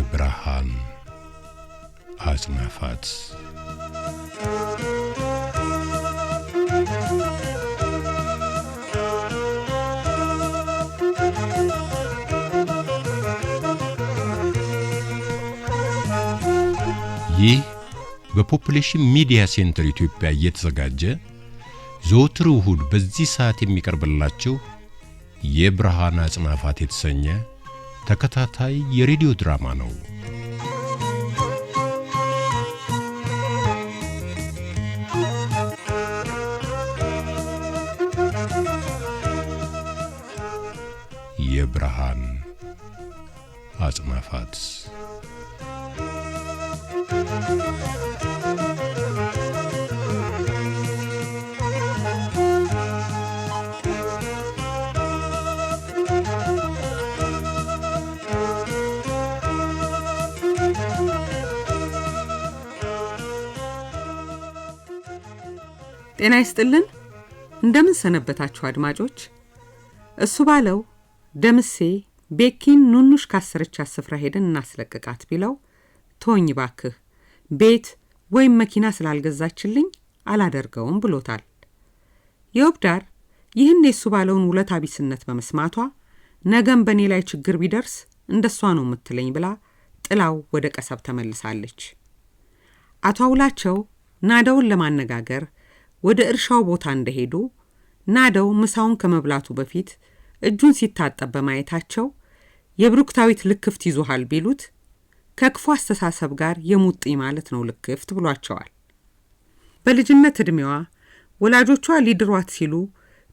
የብርሃን አጽናፋት ይህ በፖፑሌሽን ሚዲያ ሴንተር ኢትዮጵያ እየተዘጋጀ ዘወትር እሁድ በዚህ ሰዓት የሚቀርብላችሁ የብርሃን አጽናፋት የተሰኘ ተከታታይ የሬዲዮ ድራማ ነው። የብርሃን አጽናፋት ጤና ይስጥልን እንደምን ሰነበታችሁ አድማጮች። እሱ ባለው ደምሴ ቤኪን ኑኑሽ ካሰረቻት ስፍራ ሄደን እናስለቅቃት ቢለው ተወኝ ባክህ ቤት ወይም መኪና ስላልገዛችልኝ አላደርገውም ብሎታል። የውብዳር ይህን የሱ ባለውን ውለታ ቢስነት በመስማቷ ነገም በኔ ላይ ችግር ቢደርስ እንደሷ ነው የምትለኝ ብላ ጥላው ወደ ቀሰብ ተመልሳለች። አቶ አውላቸው ናደውን ለማነጋገር ወደ እርሻው ቦታ እንደሄዱ ናደው ምሳውን ከመብላቱ በፊት እጁን ሲታጠብ በማየታቸው የብሩክታዊት ልክፍት ይዞሃል ቢሉት ከክፉ አስተሳሰብ ጋር የሙጢ ማለት ነው ልክፍት ብሏቸዋል። በልጅነት እድሜዋ ወላጆቿ ሊድሯት ሲሉ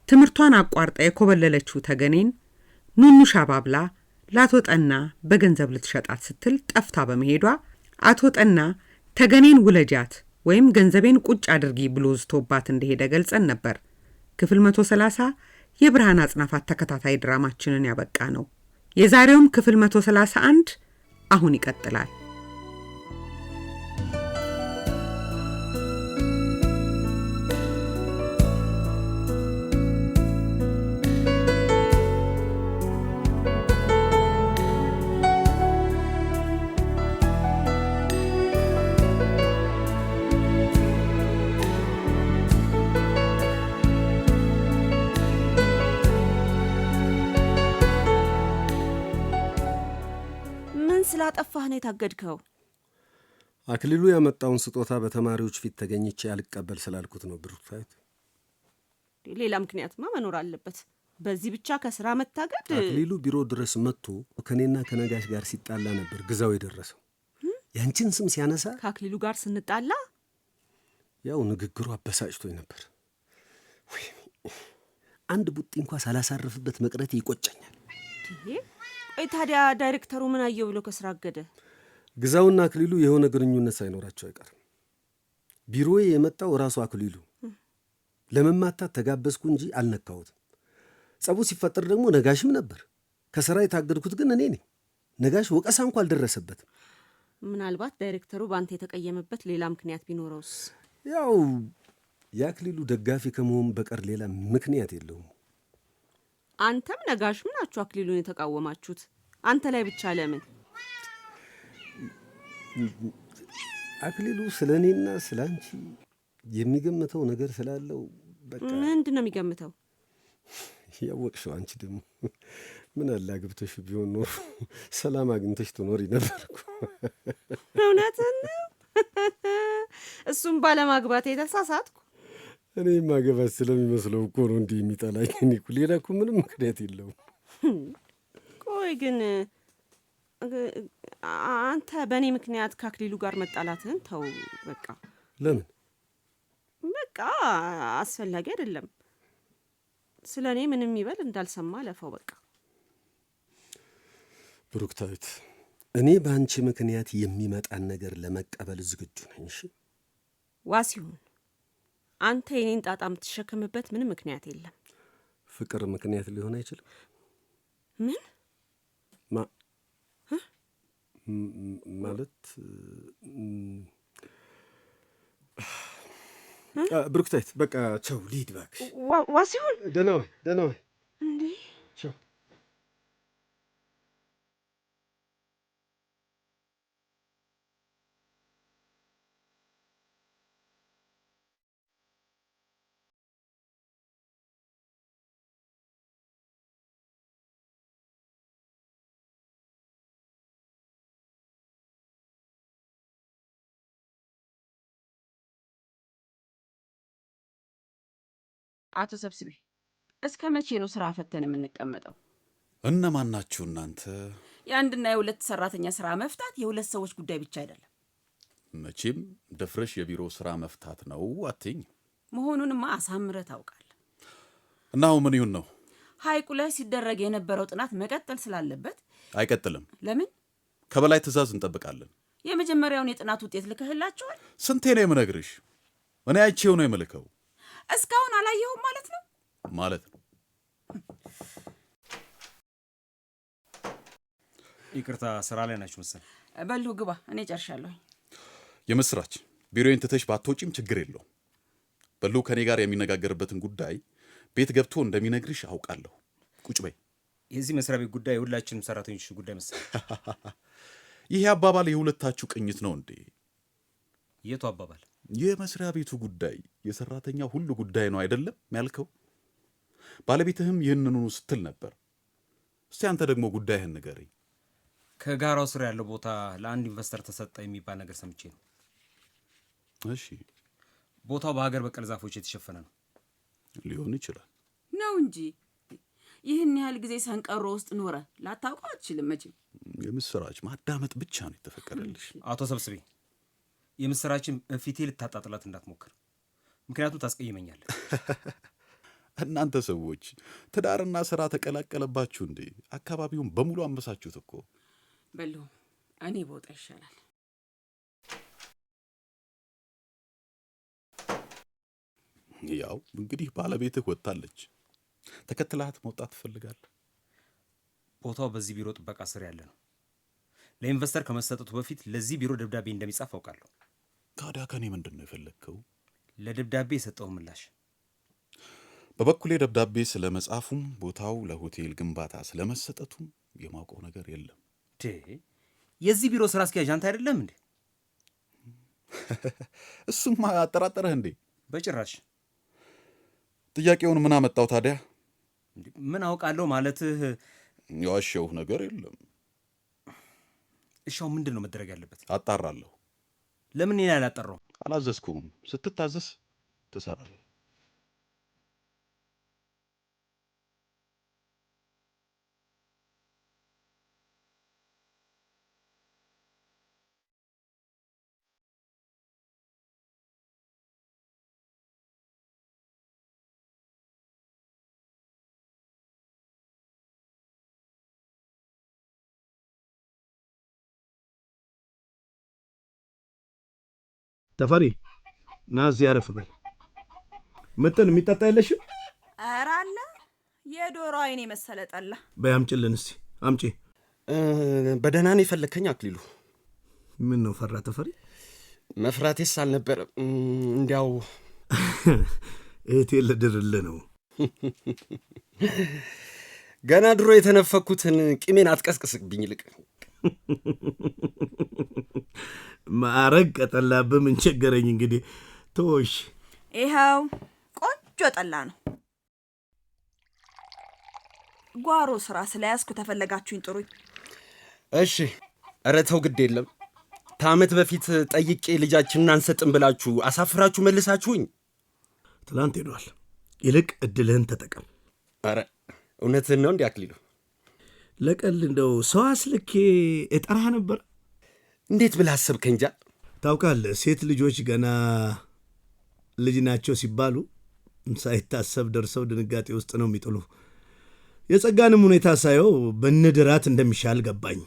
ትምህርቷን አቋርጣ የኮበለለችው ተገኔን ኑኑሽ አባብላ ለአቶ ጠና በገንዘብ ልትሸጣት ስትል ጠፍታ በመሄዷ አቶ ጠና ተገኔን ውለጃት ወይም ገንዘቤን ቁጭ አድርጊ ብሎ ዝቶባት እንደሄደ ገልጸን ነበር። ክፍል 130 የብርሃን አጽናፋት ተከታታይ ድራማችንን ያበቃ ነው። የዛሬውም ክፍል 131 አሁን ይቀጥላል። ስላጠፋህ ነው የታገድከው? አክሊሉ ያመጣውን ስጦታ በተማሪዎች ፊት ተገኝቼ ያልቀበል ስላልኩት ነው ብሩክታዊት። ሌላ ምክንያትማ መኖር አለበት። በዚህ ብቻ ከስራ መታገድ? አክሊሉ ቢሮ ድረስ መጥቶ ከኔና ከነጋሽ ጋር ሲጣላ ነበር ግዛው የደረሰው። ያንቺን ስም ሲያነሳ ከአክሊሉ ጋር ስንጣላ ያው ንግግሩ አበሳጭቶኝ ነበር። አንድ ቡጢ እንኳን ሳላሳርፍበት መቅረቴ ይቆጨኛል። ቆይ ታዲያ ዳይሬክተሩ ምን አየው ብሎ ከስራ አገደ? ግዛውና አክሊሉ የሆነ ግንኙነት ሳይኖራቸው አይቀርም። ቢሮዬ የመጣው ራሱ አክሊሉ ለመማታት ተጋበዝኩ እንጂ አልነካሁትም። ጸቡ ሲፈጠር ደግሞ ነጋሽም ነበር። ከስራ የታገድኩት ግን እኔ ነኝ። ነጋሽ ወቀሳ እንኳን አልደረሰበትም። ምናልባት ዳይሬክተሩ ባንተ የተቀየመበት ሌላ ምክንያት ቢኖረውስ? ያው የአክሊሉ ደጋፊ ከመሆን በቀር ሌላ ምክንያት የለውም። አንተም ነጋሽም ናችሁ አክሊሉን የተቃወማችሁት። አንተ ላይ ብቻ ለምን? አክሊሉ ስለ እኔና ስለ አንቺ የሚገምተው ነገር ስላለው በቃ። ምንድን ነው የሚገምተው? ያወቅሽው አንቺ ደግሞ ምን አለ አግብተሽ ቢሆን ኖሮ ሰላም አግኝተሽ ትኖሪ ነበርኩ። እውነትን ነው። እሱም ባለማግባት የተሳሳትኩ እኔ ማገባት ስለሚመስለው እኮ ነው እንዲህ የሚጠላኝ። እኔ እኮ ሌላ እኮ ምንም ምክንያት የለውም። ቆይ ግን አንተ በእኔ ምክንያት ከአክሊሉ ጋር መጣላትህን ተው በቃ። ለምን? በቃ አስፈላጊ አይደለም። ስለ እኔ ምንም ይበል እንዳልሰማ ለፈው በቃ። ብሩክታዊት፣ እኔ በአንቺ ምክንያት የሚመጣን ነገር ለመቀበል ዝግጁ ነኝ። እሺ ዋሲሁን፣ አንተ የኔን ጣጣ የምትሸከምበት ምንም ምክንያት የለም። ፍቅር ምክንያት ሊሆን አይችልም? ምን ማለት ብሩክታዊት፣ በቃ ቻው፣ ልሂድ እባክሽ። ዋሲሁን፣ ደህና ወይ? ደህና ወይ? እንዴ ቻው። አቶ ሰብስቤ እስከ መቼ ነው ስራ ፈተን የምንቀመጠው? እነማን ናችሁ እናንተ? የአንድና የሁለት ሰራተኛ ስራ መፍታት የሁለት ሰዎች ጉዳይ ብቻ አይደለም። መቼም ደፍረሽ የቢሮ ስራ መፍታት ነው አትይኝ። መሆኑንማ አሳምረህ ታውቃለህ። እና አሁን ምን ይሁን ነው? ሐይቁ ላይ ሲደረግ የነበረው ጥናት መቀጠል ስላለበት። አይቀጥልም። ለምን? ከበላይ ትዕዛዝ እንጠብቃለን። የመጀመሪያውን የጥናት ውጤት ልከህላቸዋል? ስንቴ ነው የምነግርሽ? እኔ አይቼው ነው የምልከው። እስካሁን አላየሁም ማለት ነው? ማለት ነው። ይቅርታ ስራ ላይ ናችሁ መሰል። በሉ ግባ፣ እኔ ጨርሻለሁ። የምስራች ቢሮዬን ትተሽ ባትወጪም ችግር የለውም። በሉ ከኔ ጋር የሚነጋገርበትን ጉዳይ ቤት ገብቶ እንደሚነግርሽ አውቃለሁ። ቁጭ በይ። የዚህ መስሪያ ቤት ጉዳይ የሁላችንም ሰራተኞች ጉዳይ መሰል። ይሄ አባባል የሁለታችሁ ቅኝት ነው እንዴ? የቱ አባባል? የመስሪያ ቤቱ ጉዳይ የሰራተኛ ሁሉ ጉዳይ ነው አይደለም ያልከው? ባለቤትህም ይህንኑ ስትል ነበር። እስቲ አንተ ደግሞ ጉዳይህን ንገረኝ። ከጋራው ስር ያለው ቦታ ለአንድ ኢንቨስተር ተሰጠ የሚባል ነገር ሰምቼ ነው። እሺ። ቦታው በሀገር በቀል ዛፎች የተሸፈነ ነው። ሊሆን ይችላል ነው እንጂ ይህን ያህል ጊዜ ሰንቀሮ ውስጥ ኖረ ላታውቀው አትችልም መቼም። የምስራች ማዳመጥ ብቻ ነው የተፈቀደልሽ። አቶ ሰብስቤ የምስራችን ፊቴ ልታጣጥላት እንዳትሞክር፣ ምክንያቱም ታስቀይመኛለህ። እናንተ ሰዎች ትዳርና ስራ ተቀላቀለባችሁ እንዴ? አካባቢውን በሙሉ አንበሳችሁት እኮ። በሉ እኔ ቦጣ ይሻላል። ያው እንግዲህ ባለቤትህ ወጣለች፣ ተከትላት መውጣት ትፈልጋለህ። ቦታው በዚህ ቢሮ ጥበቃ ስር ያለ ነው። ለኢንቨስተር ከመሰጠቱ በፊት ለዚህ ቢሮ ደብዳቤ እንደሚጻፍ አውቃለሁ። ታዲያ ከኔ ምንድን ነው የፈለግከው? ለደብዳቤ የሰጠው ምላሽ። በበኩሌ ደብዳቤ ስለመጻፉም ቦታው ለሆቴል ግንባታ ስለመሰጠቱም የማውቀው ነገር የለም። የዚህ ቢሮ ስራ አስኪያጅ አንተ አይደለም እንዴ? እሱም አጠራጠረህ እንዴ? በጭራሽ። ጥያቄውን ምን አመጣው ታዲያ? ምን አውቃለሁ ማለትህ? የዋሸሁህ ነገር የለም። እሻው ምንድን ነው መደረግ ያለበት? አጣራለሁ። ለምን እኔን አላጠራሁም? አላዘዝኩም። ስትታዘዝ ትሰራለህ። ተፈሪ ና እዚህ አረፍ በል። ምጥን የሚጠጣ የለሽም? ኧረ አለ። የዶሮ አይን የመሰለ ጠላ። በይ አምጪልን እስቲ አምጪ። በደህና ነው የፈለከኝ አክሊሉ? ምን ነው ፈራ ተፈሪ? መፍራቴስ አልነበረም። እንዲያው እህቴ ልድርልህ ነው። ገና ድሮ የተነፈኩትን ቂሜን አትቀስቅስብኝ። ይልቅ ማረግ ቀጠላብህ። ምን ቸገረኝ እንግዲህ ተወሽ። ይኸው ቆንጆ ጠላ ነው። ጓሮ ስራ ስለያዝኩ ተፈለጋችሁኝ ጥሩኝ። እሺ። ኧረ ተው ግድ የለም። ከዓመት በፊት ጠይቄ ልጃችንን አንሰጥም ብላችሁ አሳፍራችሁ መልሳችሁኝ። ትላንት ሄዷል። ይልቅ እድልህን ተጠቀም። ኧረ እውነትህን ነው እንዲ አክሊሉ? ለቀል እንደው ሰው አስልኬ እጠራህ ነበር። እንዴት ብለህ አሰብከኝ? እንጃ። ታውቃለህ ሴት ልጆች ገና ልጅ ናቸው ሲባሉ ሳይታሰብ ደርሰው ድንጋጤ ውስጥ ነው የሚጥሉ። የጸጋንም ሁኔታ ሳየው በንድራት እንደሚሻል ገባኝ።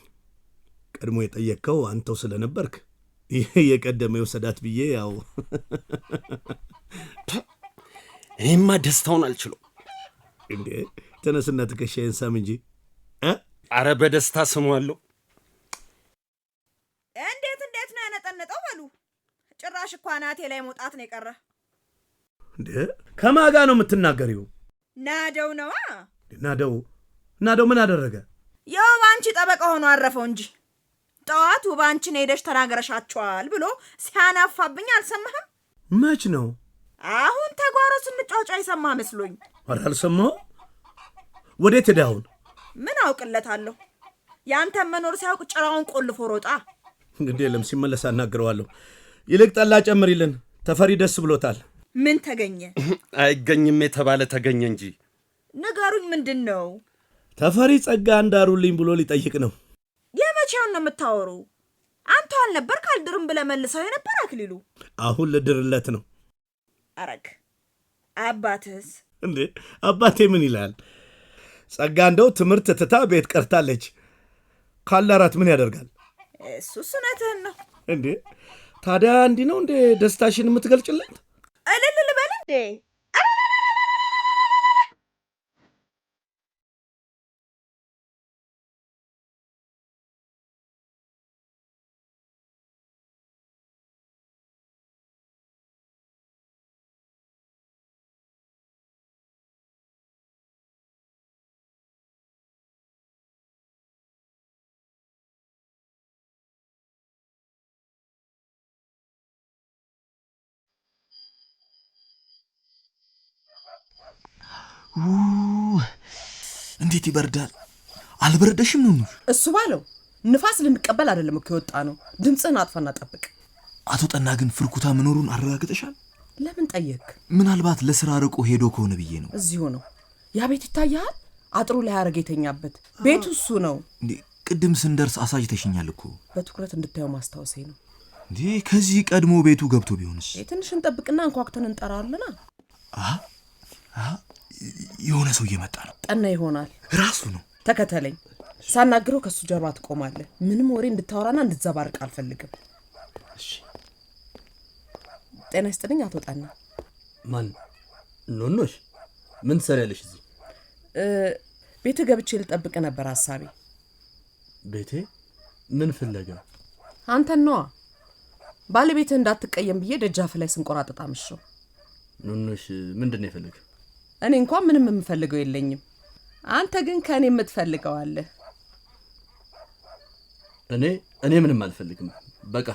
ቀድሞ የጠየቅከው አንተው ስለነበርክ ይህ የቀደመ የወሰዳት ብዬ ያው እኔማ ደስታውን አልችለው። እንዴ ተነስና ትከሻዬን ሳም እንጂ። አረ በደስታ ስሟለሁ። እንዴት ነው ያነጠነጠው? በሉ ጭራሽ እኮ አናቴ ላይ መውጣት ነው የቀረ። እንዴ ከማጋ ነው የምትናገሪው? ናደው ነዋ። ናደው ምን አደረገ? ያው ባንቺ ጠበቃ ሆኖ አረፈው እንጂ ጠዋት ውባንቺን ሄደሽ ተናገረሻቸዋል ብሎ ሲያናፋብኝ አልሰማህም? መች ነው? አሁን ተጓሮ ስንጫጫ ይሰማ መስሎኝ። ኧረ አልሰማሁም። ወዴት ሄደ አሁን? ምን አውቅለታለሁ? ያንተን መኖር ሲያውቅ ጭራውን ቆልፎ ሮጣ። እንግዲህ የለም ሲመለስ አናግረዋለሁ። ይልቅ ጠላ ጨምሪልን። ተፈሪ ደስ ብሎታል። ምን ተገኘ? አይገኝም የተባለ ተገኘ እንጂ። ንገሩኝ፣ ምንድን ነው? ተፈሪ ጸጋ እንዳሩልኝ ብሎ ሊጠይቅ ነው። የመቼውን ነው የምታወሩ? አንተ አልነበር ካልድርም ብለህ መልሰው የነበር አክሊሉ? አሁን ልድርለት ነው። አረግ አባትህስ? እንዴ አባቴ ምን ይላል? ጸጋ እንደው ትምህርት ትታ ቤት ቀርታለች። ካላራት ምን ያደርጋል? እሱስ እውነትህን ነው። እንዴ ታዲያ እንዲህ ነው እንዴ ደስታሽን የምትገልጭለት? እልል ልበል እንዴ? እንዴት ይበርዳል! አልበረደሽም ነው? እሱ ባለው ንፋስ ልንቀበል አይደለም እኮ የወጣ ነው። ድምፅህን አጥፋና ጠብቅ። አቶ ጠና ግን ፍርኩታ መኖሩን አረጋግጠሻል? ለምን ጠየቅ? ምናልባት ለስራ ርቆ ሄዶ ከሆነ ብዬ ነው። እዚሁ ነው። ያ ቤት ይታያል። አጥሩ ላይ አረገ የተኛበት ቤቱ እሱ ነው። ቅድም ስንደርስ አሳይተሽኛል እኮ። በትኩረት እንድታየው ማስታወሴ ነው። እንዴ ከዚህ ቀድሞ ቤቱ ገብቶ ቢሆንስ? ትንሽ እንጠብቅና እንኳክተን እንጠራለና። የሆነ ሰው እየመጣ ነው። ጠና ይሆናል። ራሱ ነው። ተከተለኝ። ሳናግረው ከሱ ጀርባ ትቆማለህ። ምንም ወሬ እንድታወራና እንድትዘባርቅ አልፈልግም። እሺ። ጤና ይስጥልኝ አቶ ጠና። ማን? ኖኖሽ ምን ትሰሪያለሽ እዚህ? ቤት ገብቼ ልጠብቅ ነበር ሐሳቤ። ቤቴ ምን ፍለጋ? አንተን ነዋ። ባለቤትህ እንዳትቀየም ብዬ ደጃፍ ላይ ስንቆራጠጣ ምሽው። ኖኖሽ ምንድነው የፈለገው? እኔ እንኳን ምንም የምፈልገው የለኝም። አንተ ግን ከኔ የምትፈልገው አለ። እኔ ምንም አልፈልግም። በቃ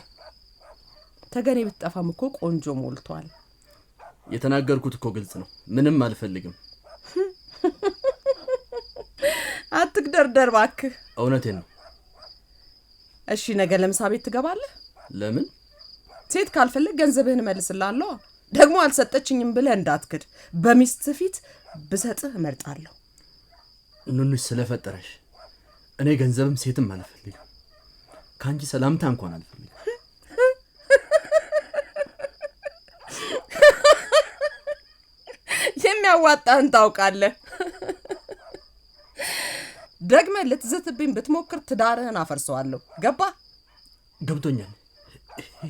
ተገኔ ብትጠፋም እኮ ቆንጆ ሞልቷል። የተናገርኩት እኮ ግልጽ ነው። ምንም አልፈልግም። አትግደርደር እባክህ። እውነቴን ነው። እሺ ነገ ለምሳ ቤት ትገባለህ? ለምን? ሴት ካልፈልግ ገንዘብህን እመልስልሃለሁ። ደግሞ አልሰጠችኝም ብለህ እንዳትክድ። በሚስት ፊት ብሰጥህ እመርጣለሁ። ኑኑሽ ስለፈጠረሽ እኔ ገንዘብም ሴትም አልፈልግም። ካንቺ ሰላምታ እንኳን አልፈልግም። የሚያዋጣህን ታውቃለህ። ደግመህ ልትዘትብኝ ብትሞክር ትዳርህን አፈርሰዋለሁ። ገባ? ገብቶኛል።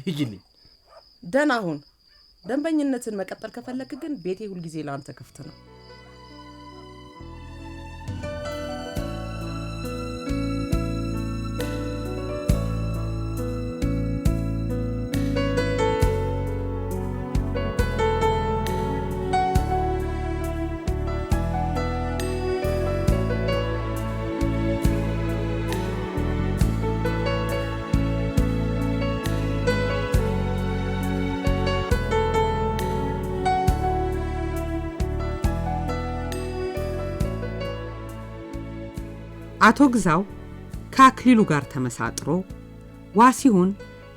ሂጂልኝ። ደህና ሁን። ደንበኝነትን መቀጠል ከፈለክ ግን ቤቴ ሁልጊዜ ለአንተ ክፍት ነው። አቶ ግዛው ከአክሊሉ ጋር ተመሳጥሮ ዋሲሁን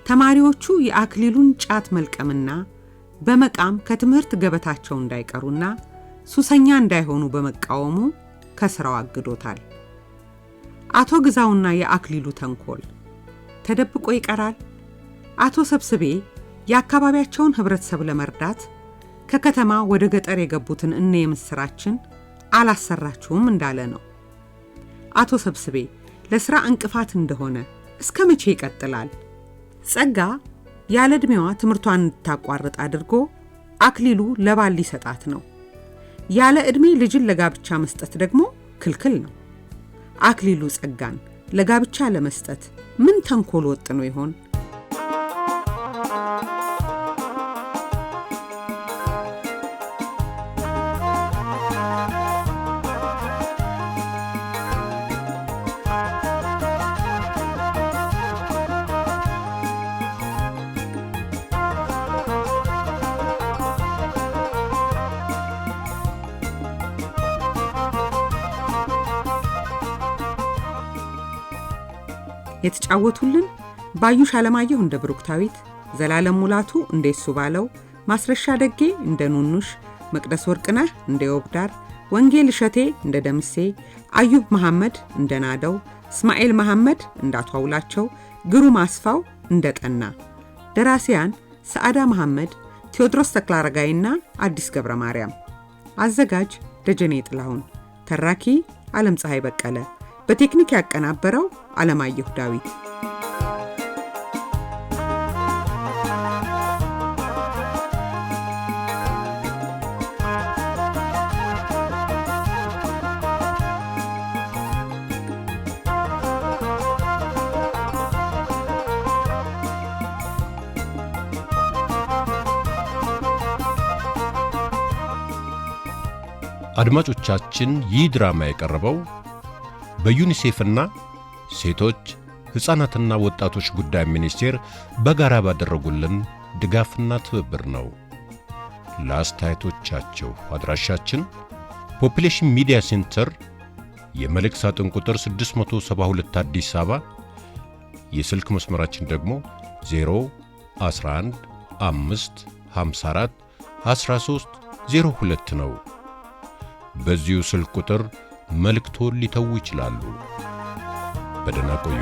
ተማሪዎቹ የአክሊሉን ጫት መልቀምና በመቃም ከትምህርት ገበታቸው እንዳይቀሩና ሱሰኛ እንዳይሆኑ በመቃወሙ ከስራው አግዶታል። አቶ ግዛውና የአክሊሉ ተንኮል ተደብቆ ይቀራል። አቶ ሰብስቤ የአካባቢያቸውን ህብረተሰብ ለመርዳት ከከተማ ወደ ገጠር የገቡትን እነ የምስራችን አላሰራችሁም እንዳለ ነው። አቶ ሰብስቤ ለስራ እንቅፋት እንደሆነ እስከ መቼ ይቀጥላል? ጸጋ ያለ ዕድሜዋ ትምህርቷን እንድታቋርጥ አድርጎ አክሊሉ ለባል ሊሰጣት ነው። ያለ ዕድሜ ልጅን ለጋብቻ መስጠት ደግሞ ክልክል ነው። አክሊሉ ጸጋን ለጋብቻ ለመስጠት ምን ተንኮል ወጥኖ ይሆን? የተጫወቱልን ባዩሽ አለማየሁ እንደ ብሩክታዊት፣ ዘላለም ሙላቱ እንደ እሱ ባለው፣ ማስረሻ ደጌ እንደ ኑኑሽ፣ መቅደስ ወርቅነህ እንደ ዮብዳር፣ ወንጌል እሸቴ እንደ ደምሴ፣ አዩብ መሐመድ እንደ ናደው፣ እስማኤል መሐመድ እንደ አቶ አውላቸው፣ ግሩም አስፋው እንደ ጠና። ደራሲያን ሰዓዳ መሐመድ፣ ቴዎድሮስ ተክለአረጋይና አዲስ ገብረ ማርያም። አዘጋጅ ደጀኔ ጥላሁን። ተራኪ ዓለም ፀሐይ በቀለ። በቴክኒክ ያቀናበረው ዓለማየሁ ዳዊት። አድማጮቻችን ይህ ድራማ የቀረበው በዩኒሴፍና ሴቶች ሕፃናትና ወጣቶች ጉዳይ ሚኒስቴር በጋራ ባደረጉልን ድጋፍና ትብብር ነው። ለአስተያየቶቻችሁ አድራሻችን ፖፑሌሽን ሚዲያ ሴንተር የመልእክት ሳጥን ቁጥር 672 አዲስ አበባ፣ የስልክ መስመራችን ደግሞ 011 554 1302 ነው። በዚሁ ስልክ ቁጥር መልእክቶን ሊተዉ ይችላሉ። በደህና ቆዩ።